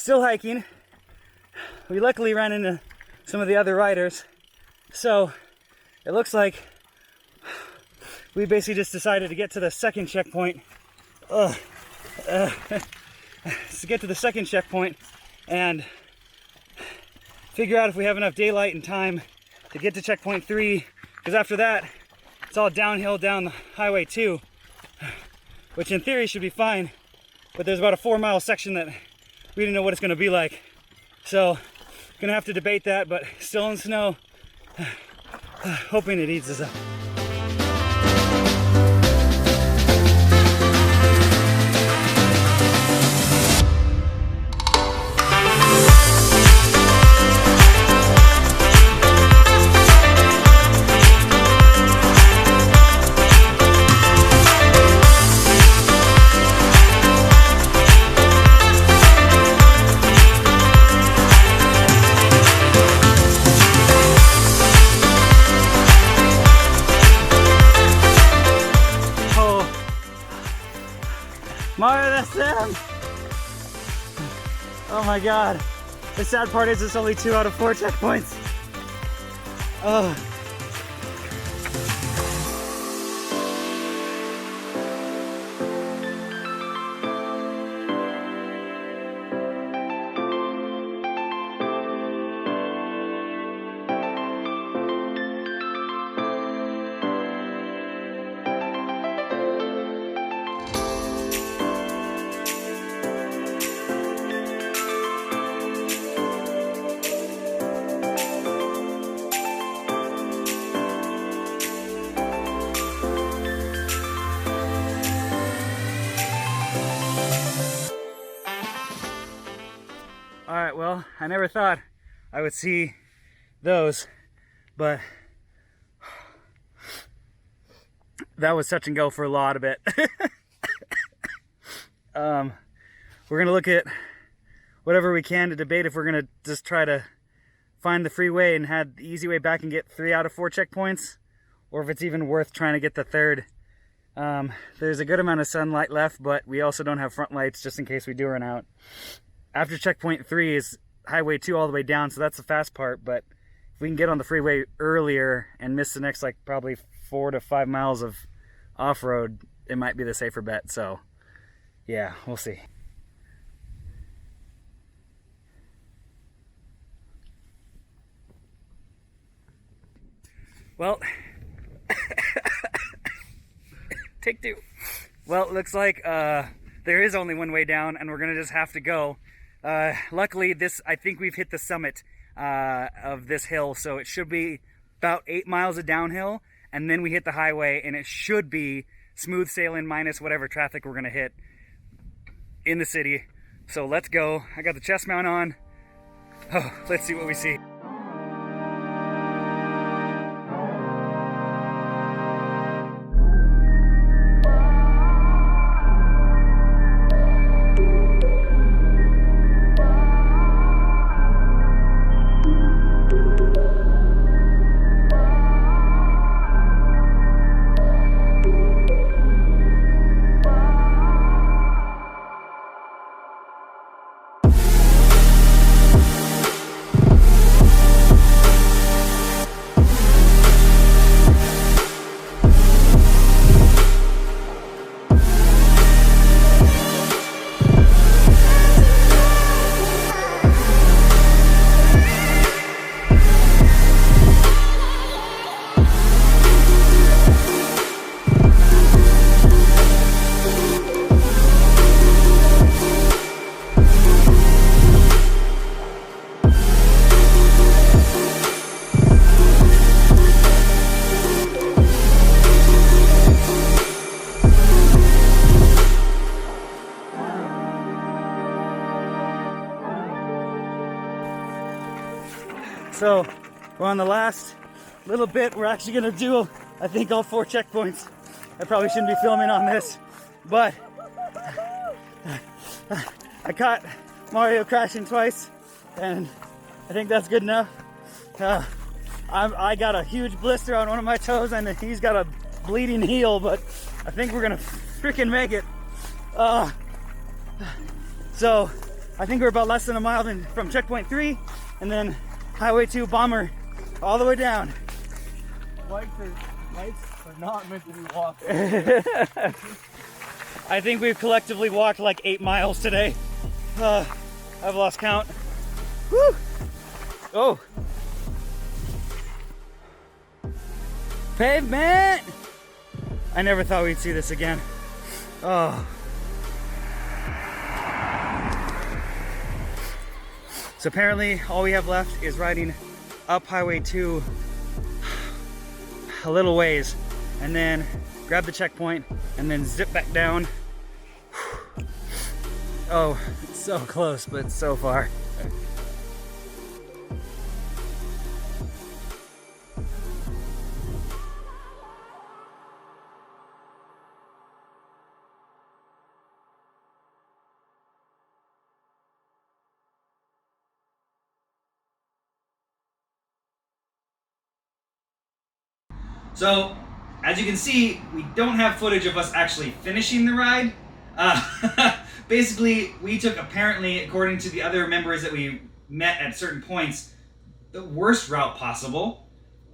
still hiking. We luckily ran into some of the other riders, so it looks like we basically just decided to get to the second checkpoint. To get to the second checkpoint and figure out if we have enough daylight and time to get to checkpoint 3, because after that it's all downhill down the highway 2, which in theory should be fine, but there's about a 4-mile section that we didn't know what it's going to be like, so gonna have to debate that, but still in snow, hoping it eases up. Mario, that's them! Oh my god. The sad part is it's only 2 out of 4 checkpoints. Oh. Alright, well, I never thought I would see those, but that was touch and go for a lot of it. We're going to look at whatever we can to debate if we're going to just try to find the freeway and head the easy way back and get 3 out of 4 checkpoints, or if it's even worth trying to get the third. There's a good amount of sunlight left, but we also don't have front lights just in case we do run out. After checkpoint 3 is highway 2 all the way down, so that's the fast part, but if we can get on the freeway earlier and miss the next, like, probably 4 to 5 miles of off-road, it might be the safer bet. So yeah, we'll see. Well, take 2. Well, it looks like there is only one way down, and we're gonna just have to go. Luckily, I think we've hit the summit of this hill, so it should be about 8 miles of downhill, and then we hit the highway, and it should be smooth sailing minus whatever traffic we're gonna hit in the city. So let's go. I got the chest mount on. Oh, let's see what we see. So we're on the last little bit. We're actually gonna do, I think, all 4 checkpoints. I probably shouldn't be filming on this, but I caught Mario crashing twice, and I think that's good enough. I got a huge blister on one of my toes, and he's got a bleeding heel, but I think we're gonna freaking make it. So I think we're about less than a mile from checkpoint 3, and then Highway 2 bomber all the way down. Bikes are not meant to be walked. I think we've collectively walked like 8 miles today. I've lost count. Woo! Oh. Pavement! I never thought we'd see this again. Oh. So apparently all we have left is riding up Highway 2 a little ways and then grab the checkpoint and then zip back down. Oh, it's so close, but so far. So, as you can see, we don't have footage of us actually finishing the ride. Basically, we took, apparently, according to the other members that we met at certain points, the worst route possible.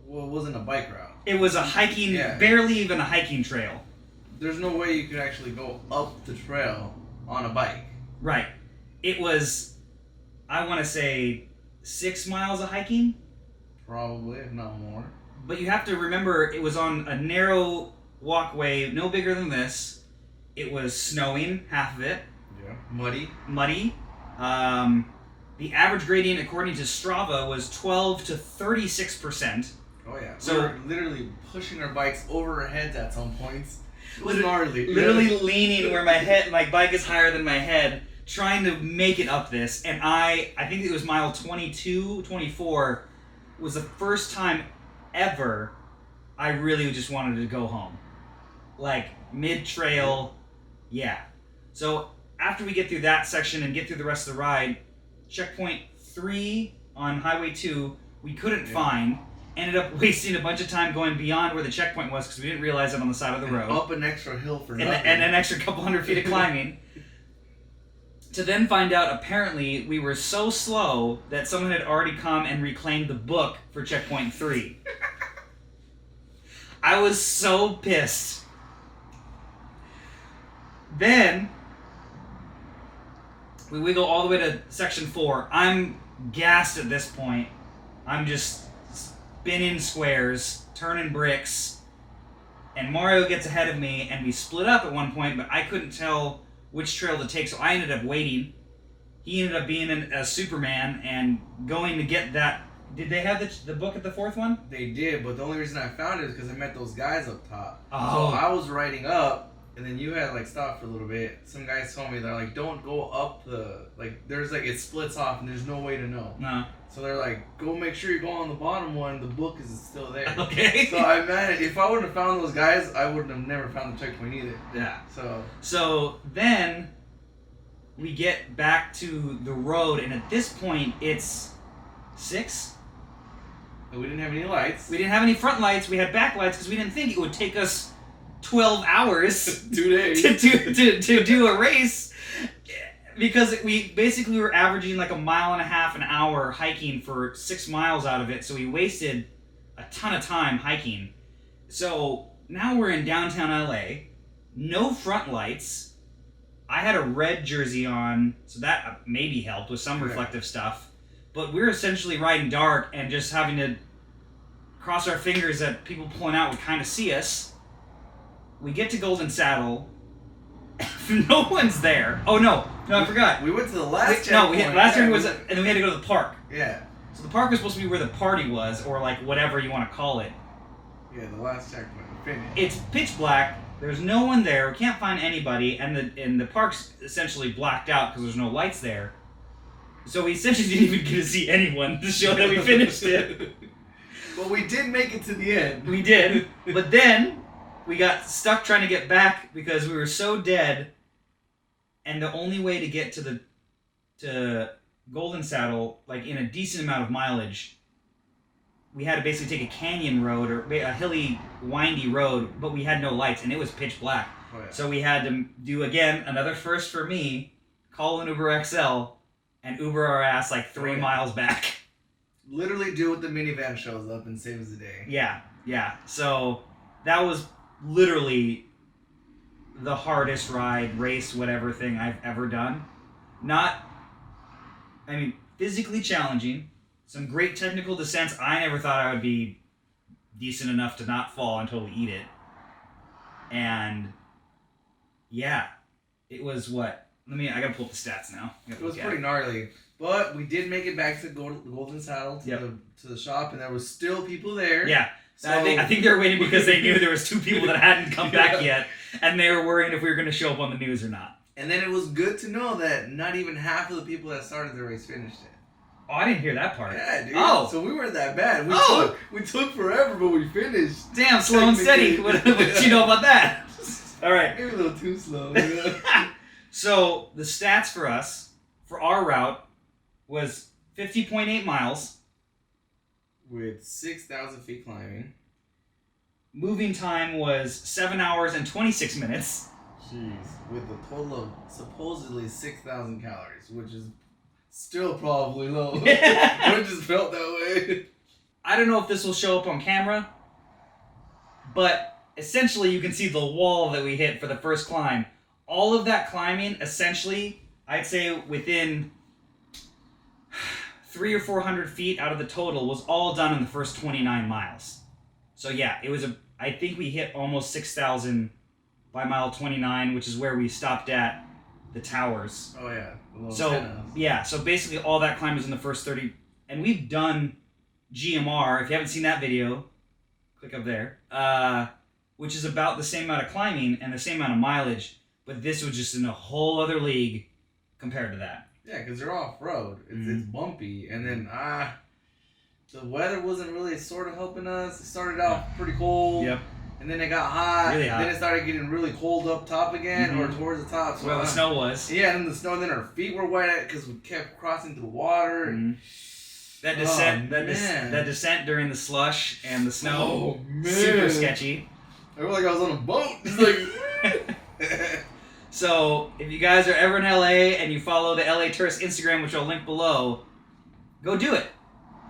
Well, it wasn't a bike route. It was a hiking, barely even a hiking trail. There's no way you could actually go up the trail on a bike. Right. It was, I want to say, 6 miles of hiking. Probably, if not more. But you have to remember, it was on a narrow walkway, no bigger than this. It was snowing, half of it. Yeah. Muddy. Muddy. The average gradient, according to Strava, was 12 to 36%. Oh yeah. So we were literally pushing our bikes over our heads at some points. It was gnarly. Literally leaning where my bike is higher than my head, trying to make it up this. And I think it was mile 22, 24, was the first time ever I really just wanted to go home. Like, mid-trail, yeah. So, after we get through that section and get through the rest of the ride, checkpoint 3 on Highway 2, we couldn't find. Ended up wasting a bunch of time going beyond where the checkpoint was because we didn't realize it on the side of the road. Up an extra hill for nothing. And an extra couple hundred feet of climbing. To then find out, apparently, we were so slow that someone had already come and reclaimed the book for checkpoint 3. I was so pissed. Then, we go all the way to section 4. I'm gassed at this point. I'm just spinning squares, turning bricks, and Mario gets ahead of me, and we split up at one point, but I couldn't tell which trail to take, so I ended up waiting. He ended up being a Superman and going to get that. Did they have the book at the 4th one? They did, but the only reason I found it is because I met those guys up top. Oh. So I was riding up, and then you had like stopped for a little bit. Some guys told me they're like, don't go up the there's like it splits off and there's no way to know. No. So they're like, go make sure you go on the bottom one. The book is still there. Okay. So I managed. If I wouldn't have found those guys, I wouldn't have never found the checkpoint either. Yeah. So then we get back to the road, and at this point it's 6. And we didn't have any lights. We didn't have any front lights. We had back lights because we didn't think it would take us 12 hours 2 days to do a race, because we basically were averaging like 1.5 miles an hour hiking for 6 miles out of it, so we wasted a ton of time hiking. So now we're in downtown LA, no front lights. I had a red jersey on, so that maybe helped with some reflective stuff, but we're essentially riding dark and just having to cross our fingers that people pulling out would kind of see us. We get to Golden Saddle. No one's there. Oh no, I forgot. We went to the last checkpoint. Last time was, and then we had to go to the park. Yeah. So the park was supposed to be where the party was, or like whatever you want to call it. Yeah, the last checkpoint. Finished. It's pitch black. There's no one there. We can't find anybody, and the park's essentially blacked out because there's no lights there. So we essentially didn't even get to see anyone to show that we finished it. But we did make it to the end. We did, but then we got stuck trying to get back because we were so dead, and the only way to get to Golden Saddle, like in a decent amount of mileage, we had to basically take a canyon road or a hilly, windy road, but we had no lights, and it was pitch black. Oh, yeah. So we had to do, again, another first for me, call an Uber XL, and Uber our ass like 3 miles back. Literally do what the minivan shows up and saves the day. Yeah. So that was literally the hardest ride, race, whatever thing I've ever done. Physically challenging. Some great technical descents. I never thought I would be decent enough to not fall and totally eat it. And yeah, it was what? I gotta pull up the stats now. It was pretty gnarly. But we did make it back to the Golden Saddle to the shop, and there was still people there. Yeah. So, I think they were waiting because they knew there was 2 people that hadn't come back yet, and they were worried if we were going to show up on the news or not. And then it was good to know that not even half of the people that started the race finished it. Oh, I didn't hear that part. Yeah, dude. Oh. So we weren't that bad. We took forever, but we finished. Damn, slow and steady. What you know about that? All right. Maybe a little too slow. So the stats for us, for our route, was 50.8 miles. With 6,000 feet climbing. Moving time was 7 hours and 26 minutes. Jeez. With a total of supposedly 6,000 calories, which is still probably low. It just felt that way. I don't know if this will show up on camera, but essentially you can see the wall that we hit for the first climb. All of that climbing, essentially, I'd say within 300 or 400 feet out of the total was all done in the first 29 miles. So yeah, I think we hit almost 6,000 by mile 29, which is where we stopped at the towers. Oh yeah. So basically all that climb was in the first 30, and we've done GMR. If you haven't seen that video, click up there, which is about the same amount of climbing and the same amount of mileage, but this was just in a whole other league compared to that. Yeah, because they're off-road. It's bumpy. And then, the weather wasn't really sort of helping us. It started out pretty cold. Yep. And then it got hot. Really hot. Then it started getting really cold up top again, or towards the top. So where the snow was. Yeah, and then the snow, and then our feet were wet because we kept crossing through water. That descent, that descent during the slush and the snow, super sketchy. I felt like I was on a boat. It's like... So, if you guys are ever in LA and you follow the LA Tourist Instagram, which I'll link below, go do it.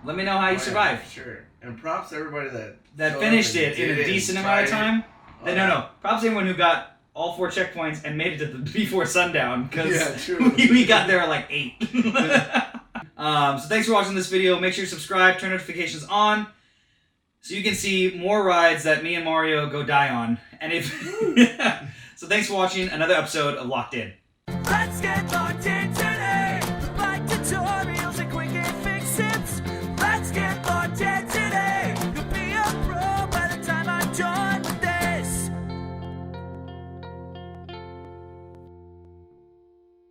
Let me know how you survived. Yeah, sure. And props to everybody that finished it in a decent amount of time. No. Props to anyone who got all 4 checkpoints and made it to the before sundown, because we got there at like 8. So thanks for watching this video. Make sure you subscribe, turn notifications on, so you can see more rides that me and Mario go die on. And if so, thanks for watching another episode of Locked In. Let's get locked